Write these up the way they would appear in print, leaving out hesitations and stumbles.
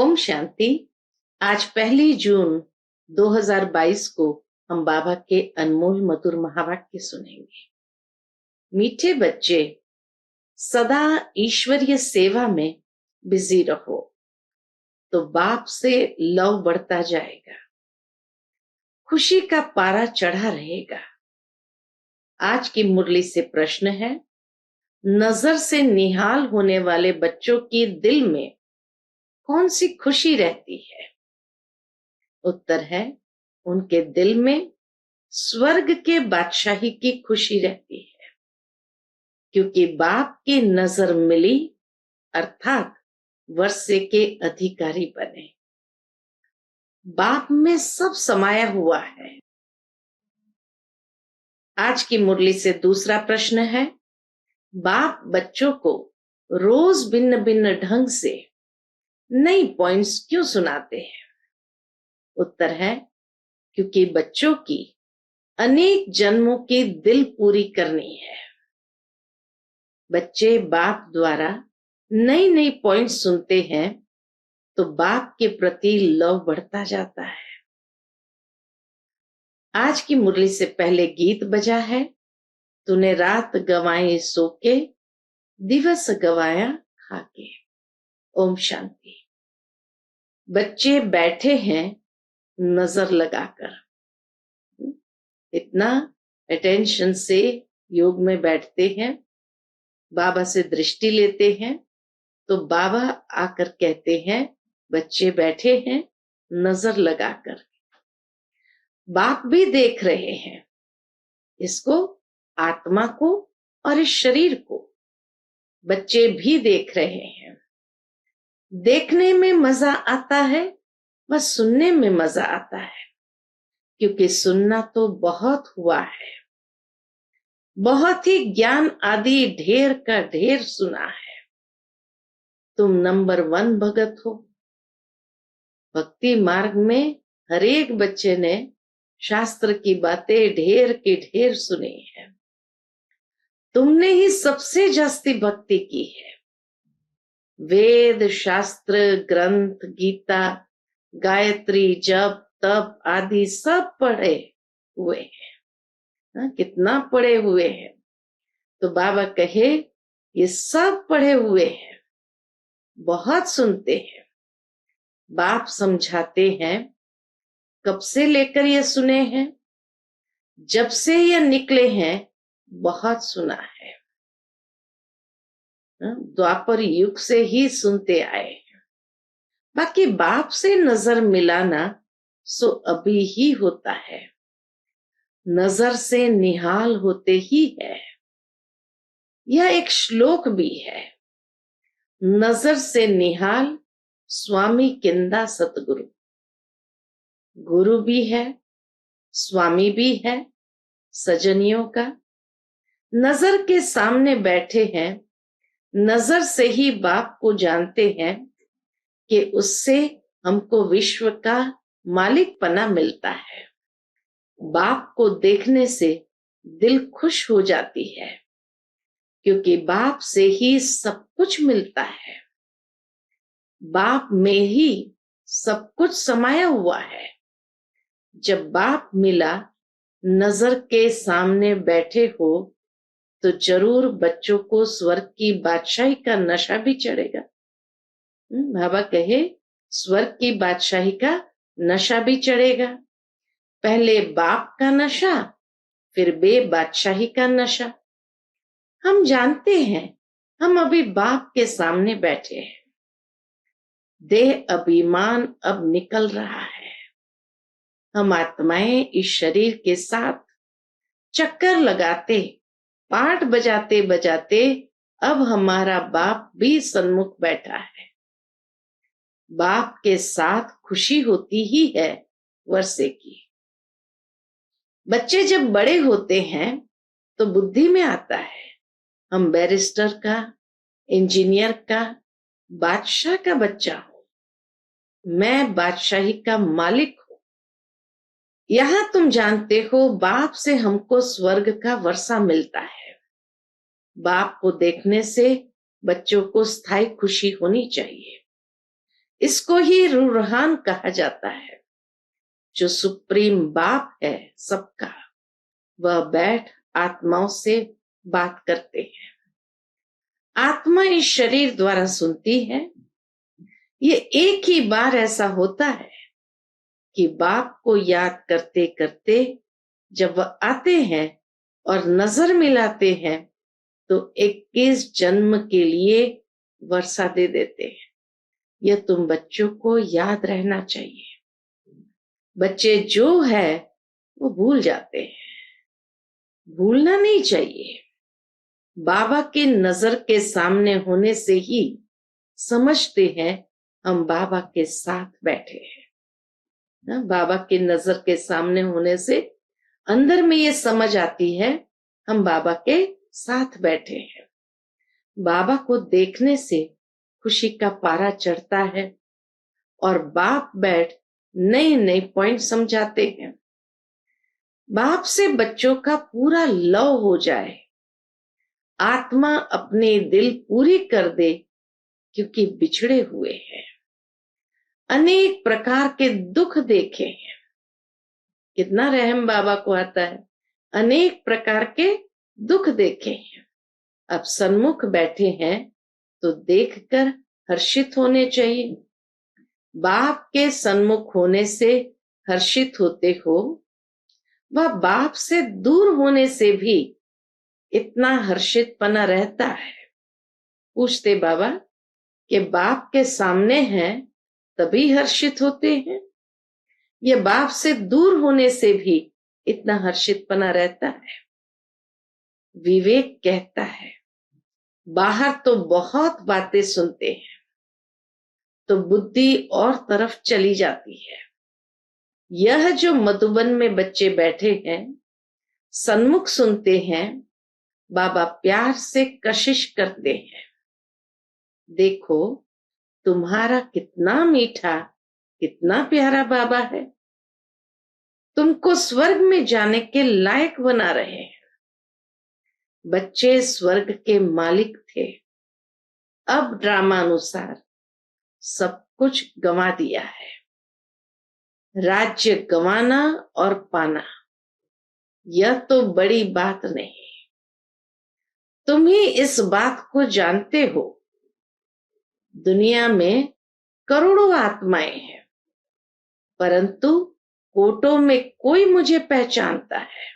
ओम शांति। आज 1 जून 2022 को हम बाबा के अनमोल मधुर महावाक्य सुनेंगे। मीठे बच्चे, सदा ईश्वरीय सेवा में बिजी रहो तो बाप से लव बढ़ता जाएगा, खुशी का पारा चढ़ा रहेगा। आज की मुरली से प्रश्न है, नजर से निहाल होने वाले बच्चों की दिल में कौन सी खुशी रहती है? उत्तर है, उनके दिल में स्वर्ग के बादशाही की खुशी रहती है, क्योंकि बाप की नजर मिली अर्थात वर्षे के अधिकारी बने। बाप में सब समाया हुआ है। आज की मुरली से दूसरा प्रश्न है, बाप बच्चों को रोज भिन्न भिन्न ढंग से नई पॉइंट्स क्यों सुनाते हैं? उत्तर है, क्योंकि बच्चों की अनेक जन्मों की दिल पूरी करनी है। बच्चे बाप द्वारा नई नई पॉइंट्स सुनते हैं तो बाप के प्रति लव बढ़ता जाता है। आज की मुरली से पहले गीत बजा है, तूने रात गवाई सो के, दिवस गवाया खाके। ओम शांति। बच्चे बैठे हैं नजर लगाकर, इतना अटेंशन से योग में बैठते हैं, बाबा से दृष्टि लेते हैं तो बाबा आकर कहते हैं, बच्चे बैठे हैं नजर लगाकर। बाप भी देख रहे हैं इसको, आत्मा को और इस शरीर को। बच्चे भी देख रहे हैं। देखने में मजा आता है, बस सुनने में मजा आता है, क्योंकि सुनना तो बहुत हुआ है। बहुत ही ज्ञान आदि ढेर का ढेर सुना है। तुम नंबर 1 भगत हो। भक्ति मार्ग में हर एक बच्चे ने शास्त्र की बातें ढेर के ढेर सुनी है। तुमने ही सबसे जास्ती भक्ति की है। वेद, शास्त्र, ग्रंथ, गीता, गायत्री, जप, तप आदि सब पढ़े हुए हैं। कितना पढ़े हुए हैं? तो बाबा कहे, ये सब पढ़े हुए हैं, बहुत सुनते हैं। बाप समझाते हैं, कब से लेकर ये सुने हैं? जब से ये निकले हैं बहुत सुना है। द्वापर युग से ही सुनते आए हैं। बाकी बाप से नजर मिलाना सो अभी ही होता है, नजर से निहाल होते ही है। यह एक श्लोक भी है, नजर से निहाल स्वामी किंदा सतगुरु। गुरु भी है, स्वामी भी है, सजनियों का। नजर के सामने बैठे हैं, नजर से ही बाप को जानते हैं कि उससे हमको विश्व का मालिकपना मिलता है। बाप को देखने से दिल खुश हो जाती है, क्योंकि बाप से ही सब कुछ मिलता है। बाप में ही सब कुछ समाया हुआ है। जब बाप मिला, नजर के सामने बैठे हो तो जरूर बच्चों को स्वर्ग की बादशाही का नशा भी चढ़ेगा। बाबा कहे, स्वर्ग की बादशाही का नशा भी चढ़ेगा। पहले बाप का नशा, फिर बे बादशाही का नशा। हम जानते हैं, हम अभी बाप के सामने बैठे हैं। देह अभिमान अब निकल रहा है। हम आत्माएं इस शरीर के साथ चक्कर लगाते, पाठ बजाते बजाते अब हमारा बाप भी सन्मुख बैठा है। बाप के साथ खुशी होती ही है वर्षे की। बच्चे जब बड़े होते हैं तो बुद्धि में आता है, हम बैरिस्टर का, इंजीनियर का, बादशाह का बच्चा हूं, मैं बादशाही का मालिक हूं। यहां तुम जानते हो, बाप से हमको स्वर्ग का वर्षा मिलता है। बाप को देखने से बच्चों को स्थायी खुशी होनी चाहिए। इसको ही रूहान कहा जाता है। जो सुप्रीम बाप है सबका, वह बैठ आत्माओं से बात करते हैं। आत्मा इस शरीर द्वारा सुनती है। ये एक ही बार ऐसा होता है कि बाप को याद करते करते जब वह आते हैं और नजर मिलाते हैं तो 21 जन्म के लिए वर्षा दे देते हैं। यह तुम बच्चों को याद रहना चाहिए। बच्चे जो है वो भूल जाते हैं, भूलना नहीं चाहिए। बाबा की नजर के सामने होने से ही समझते हैं हम बाबा के साथ बैठे हैं। ना, बाबा की नजर के सामने होने से अंदर में ये समझ आती है हम बाबा के साथ बैठे हैं। बाबा को देखने से खुशी का पारा चढ़ता है और बाप बैठ नए नए पॉइंट समझाते हैं। बाप से बच्चों का पूरा लव हो जाए, आत्मा अपने दिल पूरी कर दे, क्योंकि बिछड़े हुए हैं, अनेक प्रकार के दुख देखे हैं। कितना रहम बाबा को आता है। अनेक प्रकार के दुख देखे हैं। अब सन्मुख बैठे हैं तो देखकर हर्षित होने चाहिए। बाप के सन्मुख होने से हर्षित होते हो, वह बाप से दूर होने से भी इतना हर्षितपना रहता है। पूछते बाबा कि बाप के सामने हैं तभी हर्षित होते हैं, ये बाप से दूर होने से भी इतना हर्षितपना रहता है। विवेक कहता है बाहर तो बहुत बातें सुनते हैं तो बुद्धि और तरफ चली जाती है। यह जो मधुबन में बच्चे बैठे हैं, सन्मुख सुनते हैं, बाबा प्यार से कशिश करते हैं। देखो तुम्हारा कितना मीठा, कितना प्यारा बाबा है, तुमको स्वर्ग में जाने के लायक बना रहे हैं। बच्चे स्वर्ग के मालिक थे, अब ड्रामा अनुसार सब कुछ गंवा दिया है। राज्य गंवाना और पाना यह तो बड़ी बात नहीं। तुम ही इस बात को जानते हो। दुनिया में करोड़ों आत्माएं हैं, परंतु कोटों में कोई मुझे पहचानता है।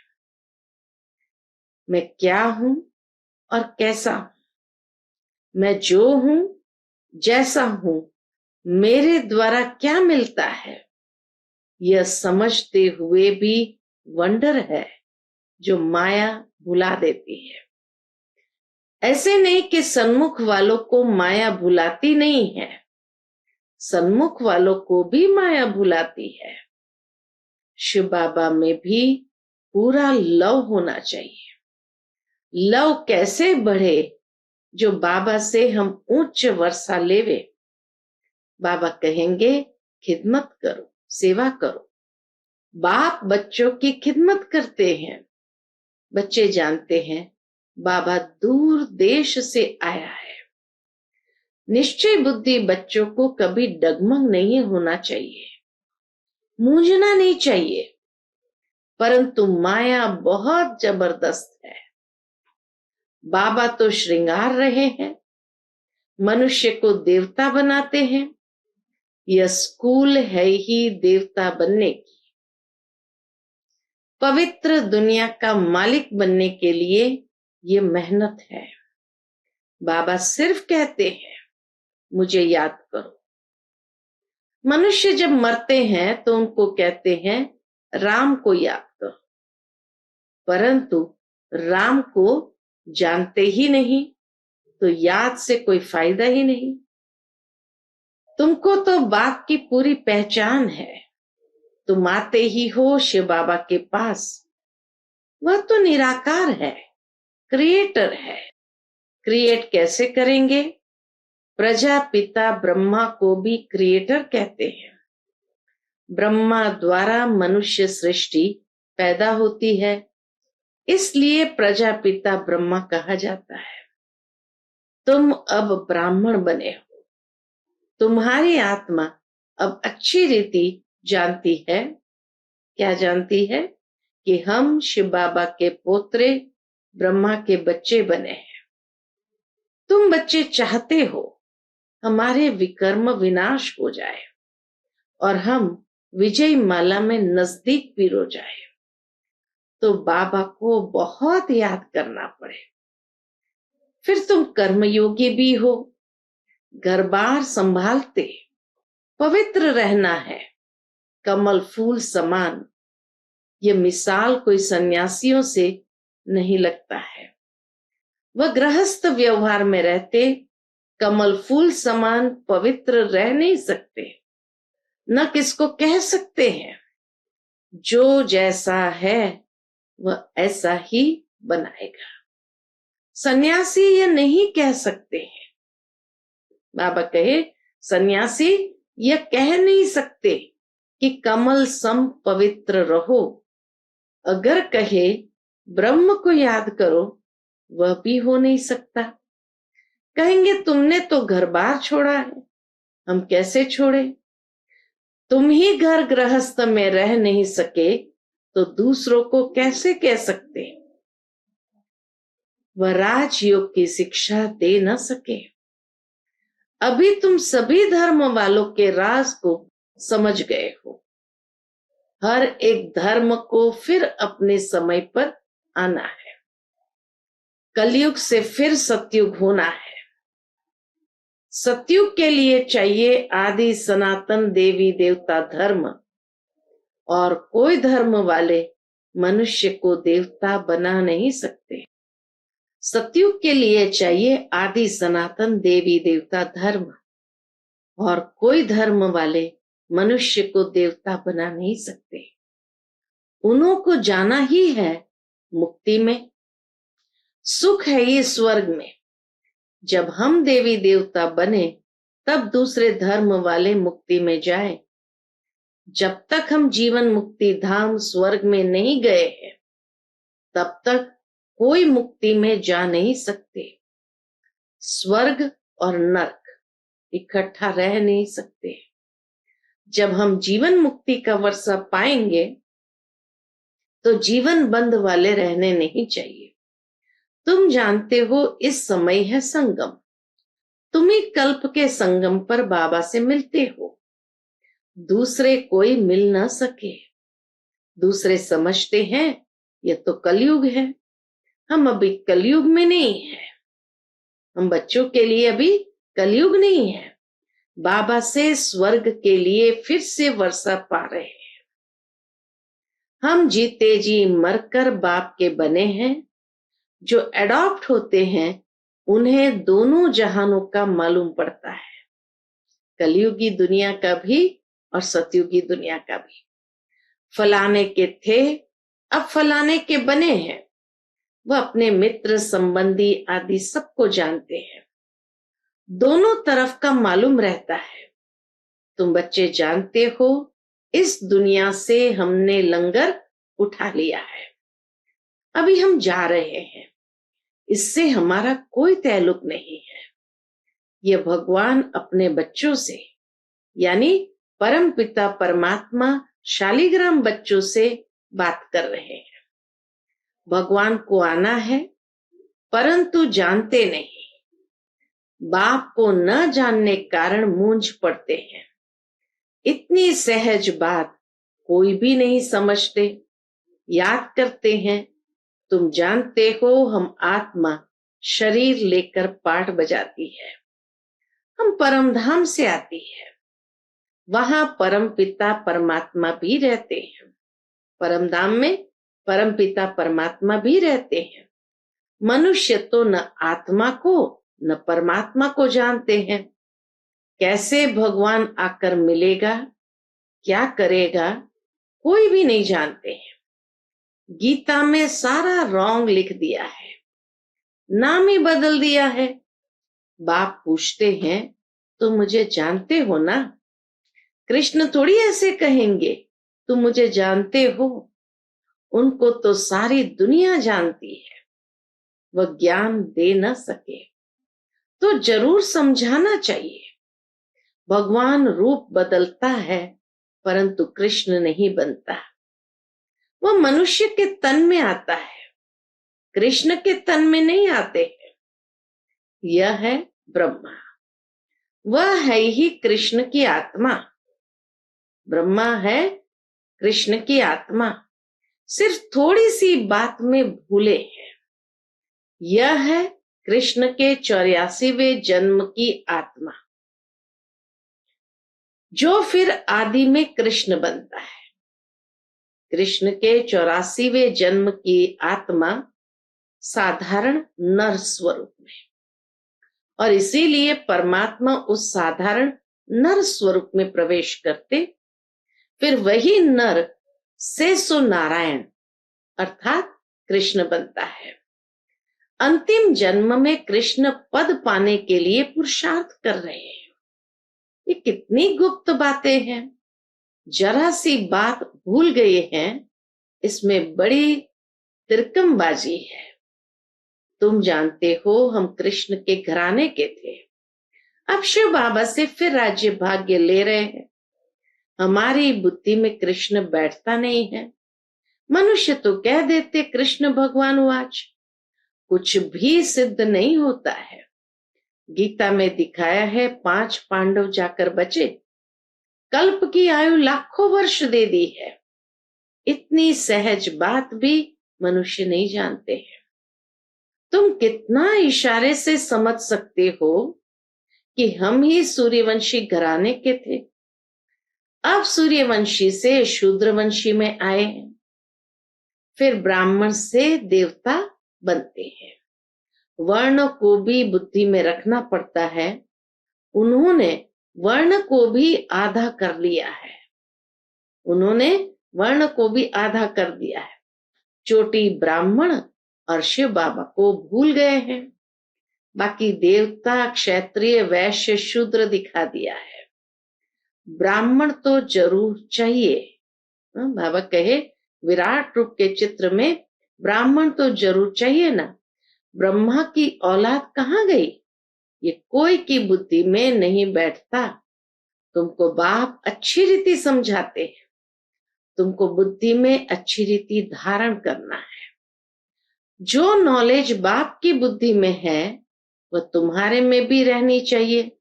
मैं क्या हूं और कैसा हूं, मैं जो हूं, जैसा हूं, मेरे द्वारा क्या मिलता है, यह समझते हुए भी वंडर है जो माया भुला देती है। ऐसे नहीं कि सन्मुख वालों को माया भुलाती नहीं है, सन्मुख वालों को भी माया भुलाती है। शिव बाबा में भी पूरा लव होना चाहिए। लव कैसे बढ़े, जो बाबा से हम उच्च वर्षा लेवे। बाबा कहेंगे खिदमत करो, सेवा करो। बाप बच्चों की खिदमत करते हैं। बच्चे जानते हैं बाबा दूर देश से आया है। निश्चय बुद्धि बच्चों को कभी डगमग नहीं होना चाहिए, मूंझना नहीं चाहिए, परंतु माया बहुत जबरदस्त है। बाबा तो श्रृंगार रहे हैं, मनुष्य को देवता बनाते हैं। यह स्कूल है ही देवता बनने की। पवित्र दुनिया का मालिक बनने के लिए ये मेहनत है। बाबा सिर्फ कहते हैं मुझे याद करो। मनुष्य जब मरते हैं तो उनको कहते हैं राम को याद करो, परंतु राम को जानते ही नहीं तो याद से कोई फायदा ही नहीं। तुमको तो बाप की पूरी पहचान है। तुम आते ही हो शिव बाबा के पास। वह तो निराकार है, क्रिएटर है। क्रिएट कैसे करेंगे? प्रजापिता ब्रह्मा को भी क्रिएटर कहते हैं। ब्रह्मा द्वारा मनुष्य सृष्टि पैदा होती है, इसलिए प्रजापिता ब्रह्मा कहा जाता है। तुम अब ब्राह्मण बने हो, तुम्हारी आत्मा अब अच्छी रीति जानती है। क्या जानती है? कि हम शिव बाबा के पोत्रे, ब्रह्मा के बच्चे बने हैं। तुम बच्चे चाहते हो हमारे विकर्म विनाश हो जाए और हम विजय माला में नजदीक पिरो जाए, तो बाबा को बहुत याद करना पड़े। फिर तुम कर्मयोगी भी हो, घर बार संभालते, पवित्र रहना है, कमल फूल समान। ये मिसाल कोई सन्यासियों से नहीं लगता है। वह गृहस्थ व्यवहार में रहते कमल फूल समान पवित्र रह नहीं सकते, न किसको कह सकते हैं। जो जैसा है वह ऐसा ही बनाएगा। सन्यासी ये नहीं कह सकते हैं। बाबा कहे सन्यासी यह कह नहीं सकते कि कमल सम पवित्र रहो। अगर कहे ब्रह्म को याद करो, वह भी हो नहीं सकता। कहेंगे तुमने तो घर बार छोड़ा है, हम कैसे छोड़े? तुम ही घर गृहस्थ में रह नहीं सके तो दूसरों को कैसे कह सकते? वह राजयोग की शिक्षा दे न सके। अभी तुम सभी धर्म वालों के राज को समझ गए हो। हर एक धर्म को फिर अपने समय पर आना है। कलयुग से फिर सतयुग होना है। सतयुग के लिए चाहिए आदि सनातन देवी देवता धर्म, और कोई धर्म वाले मनुष्य को देवता बना नहीं सकते। सतयुग के लिए चाहिए आदि सनातन देवी देवता धर्म, और कोई धर्म वाले मनुष्य को देवता बना नहीं सकते। उन्हों को जाना ही है मुक्ति में। सुख है ये स्वर्ग में। जब हम देवी देवता बने तब दूसरे धर्म वाले मुक्ति में जाए। जब तक हम जीवन मुक्ति धाम स्वर्ग में नहीं गए हैं, तब तक कोई मुक्ति में जा नहीं सकते। स्वर्ग और नरक इकट्ठा रह नहीं सकते। जब हम जीवन मुक्ति का वर्षा पाएंगे तो जीवन बंद वाले रहने नहीं चाहिए। तुम जानते हो इस समय है संगम। तुम ही कल्प के संगम पर बाबा से मिलते हो। दूसरे कोई मिल ना सके। दूसरे समझते हैं यह तो कलयुग है। हम अभी कलयुग में नहीं है। हम बच्चों के लिए अभी कलयुग नहीं है। बाबा से स्वर्ग के लिए फिर से वर्षा पा रहे हैं। हम जीते जी मरकर बाप के बने हैं। जो एडॉप्ट होते हैं उन्हें दोनों जहानों का मालूम पड़ता है, कलयुगी दुनिया का भी और सतयुगी दुनिया का भी। फलाने के थे अब फलाने के बने हैं। वह अपने मित्र संबंधी आदि सबको जानते हैं। दोनों तरफ का मालूम रहता है। तुम बच्चे जानते हो इस दुनिया से हमने लंगर उठा लिया है। अभी हम जा रहे हैं। इससे हमारा कोई ताल्लुक नहीं है। यह भगवान अपने बच्चों से यानी परम पिता परमात्मा शालिग्राम बच्चों से बात कर रहे हैं। भगवान को आना है परंतु जानते नहीं। बाप को न जानने कारण मूंझ पड़ते हैं। इतनी सहज बात कोई भी नहीं समझते। याद करते हैं तुम जानते हो हम आत्मा शरीर लेकर पाठ बजाती है। हम परम धाम से आती है। वहां परम पिता परमात्मा भी रहते हैं। परम धाम में परम पिता परमात्मा भी रहते हैं। मनुष्य तो न आत्मा को न परमात्मा को जानते हैं। कैसे भगवान आकर मिलेगा, क्या करेगा, कोई भी नहीं जानते हैं। गीता में सारा रॉन्ग लिख दिया है, नाम ही बदल दिया है। बाप पूछते हैं तुम मुझे जानते हो ना? कृष्ण थोड़ी ऐसे कहेंगे तुम मुझे जानते हो। उनको तो सारी दुनिया जानती है। वह ज्ञान दे न सके तो जरूर समझाना चाहिए। भगवान रूप बदलता है परंतु कृष्ण नहीं बनता। वह मनुष्य के तन में आता है, कृष्ण के तन में नहीं आते हैं। यह है ब्रह्मा, वह है ही कृष्ण की आत्मा। ब्रह्मा है कृष्ण की आत्मा, सिर्फ थोड़ी सी बात में भूले हैं। यह है कृष्ण के 84वें जन्म की आत्मा, जो फिर आदि में कृष्ण बनता है। कृष्ण के 84वें जन्म की आत्मा साधारण नर स्वरूप में, और इसीलिए परमात्मा उस साधारण नर स्वरूप में प्रवेश करते, फिर वही नर से सो नारायण अर्थात कृष्ण बनता है। अंतिम जन्म में कृष्ण पद पाने के लिए पुरुषार्थ कर रहे हैं। ये कितनी गुप्त बातें हैं, जरा सी बात भूल गए हैं, इसमें बड़ी तिरकमबाजी है। तुम जानते हो हम कृष्ण के घराने के थे, अब शिव बाबा से फिर राज्य भाग्य ले रहे हैं। हमारी बुद्धि में कृष्ण बैठता नहीं है। मनुष्य तो कह देते कृष्ण भगवान वाच, कुछ भी सिद्ध नहीं होता है। गीता में दिखाया है 5 पांडव जाकर बचे, कल्प की आयु लाखों वर्ष दे दी है। इतनी सहज बात भी मनुष्य नहीं जानते हैं। तुम कितना इशारे से समझ सकते हो कि हम ही सूर्यवंशी घराने के थे, अब सूर्यवंशी से शूद्रवंशी में आए हैं, फिर ब्राह्मण से देवता बनते हैं। वर्ण को भी बुद्धि में रखना पड़ता है। उन्होंने वर्ण को भी आधा कर लिया है, उन्होंने वर्ण को भी आधा कर दिया है। चोटी ब्राह्मण और शिव बाबा को भूल गए हैं, बाकी देवता क्षत्रिय वैश्य शूद्र दिखा दिया है। ब्राह्मण तो जरूर चाहिए। बाबा कहे विराट रूप के चित्र में ब्राह्मण तो जरूर चाहिए ना। ब्रह्मा की औलाद कहाँ गई, ये कोई की बुद्धि में नहीं बैठता। तुमको बाप अच्छी रीति समझाते हैं, तुमको बुद्धि में अच्छी रीति धारण करना है। जो नॉलेज बाप की बुद्धि में है वह तुम्हारे में भी रहनी चाहिए।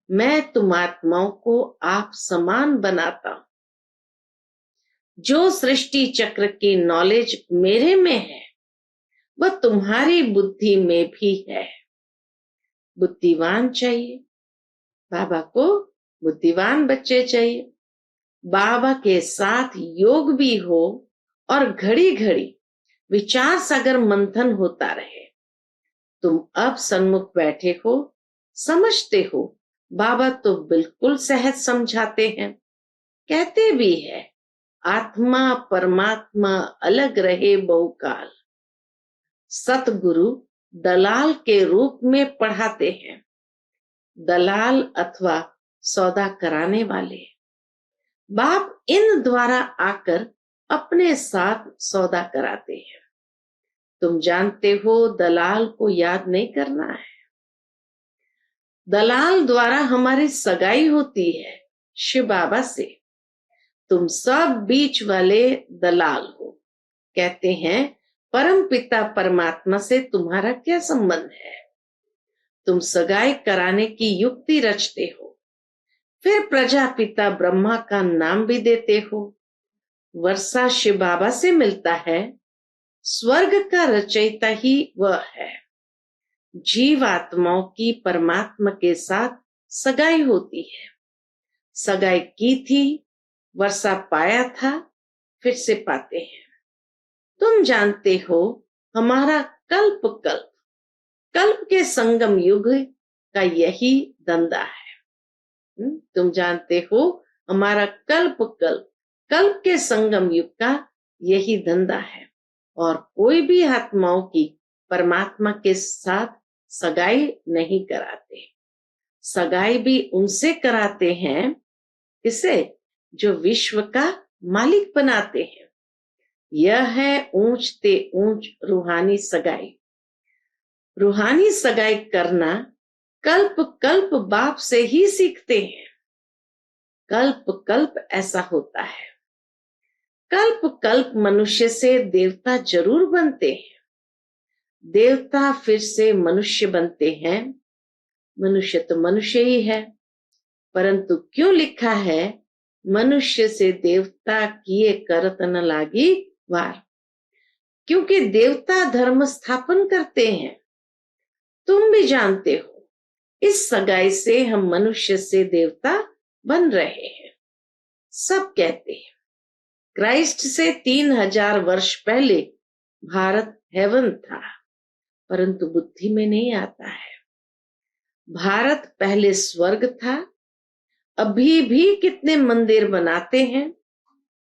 मैं तुम आत्माओं को आप समान बनाता हूं। जो सृष्टि चक्र की नॉलेज मेरे में है वह तुम्हारी बुद्धि में भी है। बुद्धिवान चाहिए, बाबा को बुद्धिवान बच्चे चाहिए। बाबा के साथ योग भी हो और घड़ी घड़ी विचार सागर मंथन होता रहे। तुम अब सन्मुख बैठे हो, समझते हो, बाबा तो बिल्कुल सहज समझाते हैं। कहते भी है आत्मा परमात्मा अलग रहे बहुकाल। सतगुरु दलाल के रूप में पढ़ाते हैं। दलाल अथवा सौदा कराने वाले, बाप इन द्वारा आकर अपने साथ सौदा कराते हैं। तुम जानते हो दलाल को याद नहीं करना है। दलाल द्वारा हमारी सगाई होती है शिव बाबा से। तुम सब बीच वाले दलाल हो। कहते हैं परम पिता परमात्मा से तुम्हारा क्या संबंध है। तुम सगाई कराने की युक्ति रचते हो, फिर प्रजापिता ब्रह्मा का नाम भी देते हो। वर्षा शिव बाबा से मिलता है, स्वर्ग का रचयिता ही वह है। जीव आत्माओं की परमात्मा के साथ सगाई होती है। सगाई की थी, वर्षा पाया था, फिर से पाते हैं। तुम जानते हो हमारा कल्प कल्प कल्प के संगम युग का यही धंधा है। तुम जानते हो हमारा कल्प कल्प कल्प के संगम युग का यही धंधा है। और कोई भी आत्माओं की परमात्मा के साथ सगाई नहीं कराते। सगाई भी उनसे कराते हैं, किसे, जो विश्व का मालिक बनाते हैं। यह है ऊंच ते ऊंच रूहानी सगाई। रूहानी सगाई करना कल्प कल्प बाप से ही सीखते हैं। कल्प कल्प ऐसा होता है। कल्प कल्प मनुष्य से देवता जरूर बनते हैं, देवता फिर से मनुष्य बनते हैं। मनुष्य तो मनुष्य ही है, परंतु क्यों लिखा है मनुष्य से देवता किए करत न लागी वार? क्योंकि देवता धर्म स्थापन करते हैं। तुम भी जानते हो, इस सगाई से हम मनुष्य से देवता बन रहे हैं। सब कहते हैं क्राइस्ट से 3000 वर्ष पहले भारत हेवन था, परंतु बुद्धि में नहीं आता है। भारत पहले स्वर्ग था। अभी भी कितने मंदिर बनाते हैं,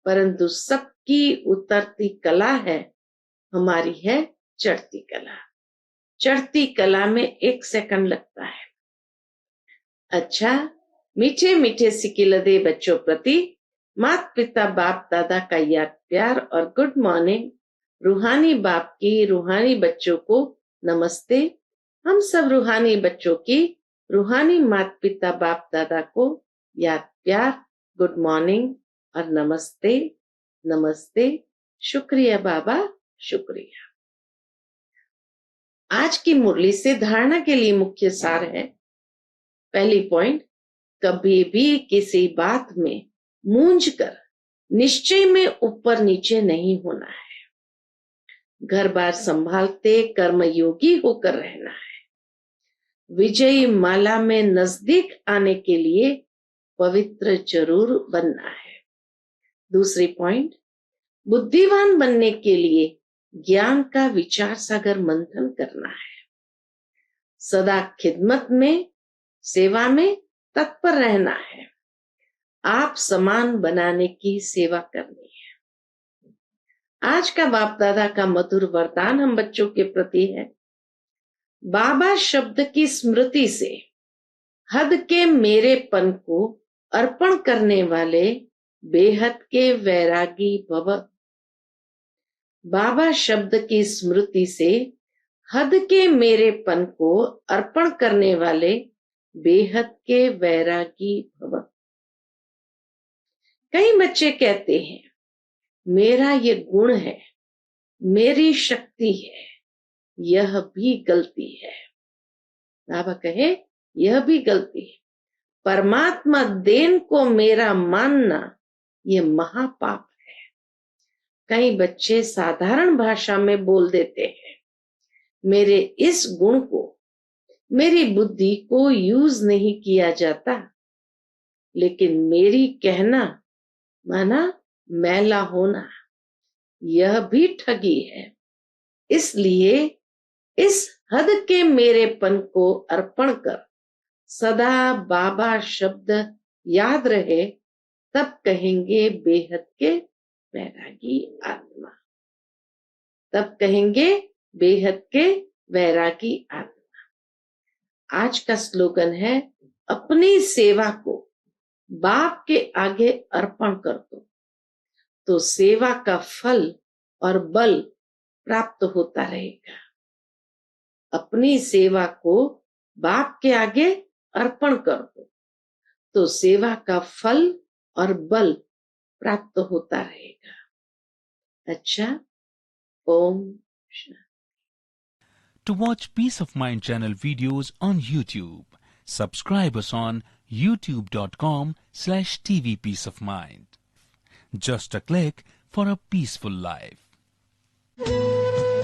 परंतु सबकी उतरती कला है, हमारी है चढ़ती कला। चढ़ती कला में 1 सेकंड लगता है। अच्छा, मीठे मीठे सिकिलदे बच्चों प्रति माता पिता बाप दादा का याद प्यार और गुड मॉर्निंग। रूहानी बाप की रूहानी बच्चों को नमस्ते। हम सब रूहानी बच्चों की रूहानी माता पिता बाप दादा को याद प्यार, गुड मॉर्निंग और नमस्ते। नमस्ते, शुक्रिया बाबा, शुक्रिया। आज की मुरली से धारणा के लिए मुख्य सार है। पहली पॉइंट, कभी भी किसी बात में मूंझकर निश्चय में ऊपर नीचे नहीं होना है। घर बार संभालते कर्मयोगी होकर रहना है। विजयी माला में नजदीक आने के लिए पवित्र जरूर बनना है। दूसरी पॉइंट, बुद्धिमान बनने के लिए ज्ञान का विचार सागर मंथन करना है। सदा खिदमत में, सेवा में तत्पर रहना है। आप समान बनाने की सेवा करनी है। आज का बाप दादा का मधुर वरदान हम बच्चों के प्रति है। बाबा शब्द की स्मृति से हद के मेरेपन को अर्पण करने वाले बेहद के वैरागी भव। बाबा शब्द की स्मृति से हद के मेरेपन को अर्पण करने वाले बेहद के वैरागी भव। कई बच्चे कहते हैं मेरा ये गुण है, मेरी शक्ति है, यह भी गलती है। बाबा कहे यह भी गलती है। परमात्मा देन को मेरा मानना ये महापाप है। कई बच्चे साधारण भाषा में बोल देते हैं मेरे इस गुण को, मेरी बुद्धि को यूज नहीं किया जाता, लेकिन मेरी कहना माना मैला होना यह भी ठगी है। इसलिए इस हद के मेरेपन को अर्पण कर सदा बाबा शब्द याद रहे, तब कहेंगे बेहद के वैरागी आत्मा। तब कहेंगे बेहद के वैरागी आत्मा। आज का स्लोगन है अपनी सेवा को बाप के आगे अर्पण कर दो, तो सेवा का फल और बल प्राप्त होता रहेगा। अपनी सेवा को बाप के आगे अर्पण कर दो, तो सेवा का फल और बल प्राप्त होता रहेगा। अच्छा, Om Shanti. To watch Peace of Mind channel videos on YouTube, subscribe us on youtube.com/tvpeaceofmind. Just a click for a peaceful life.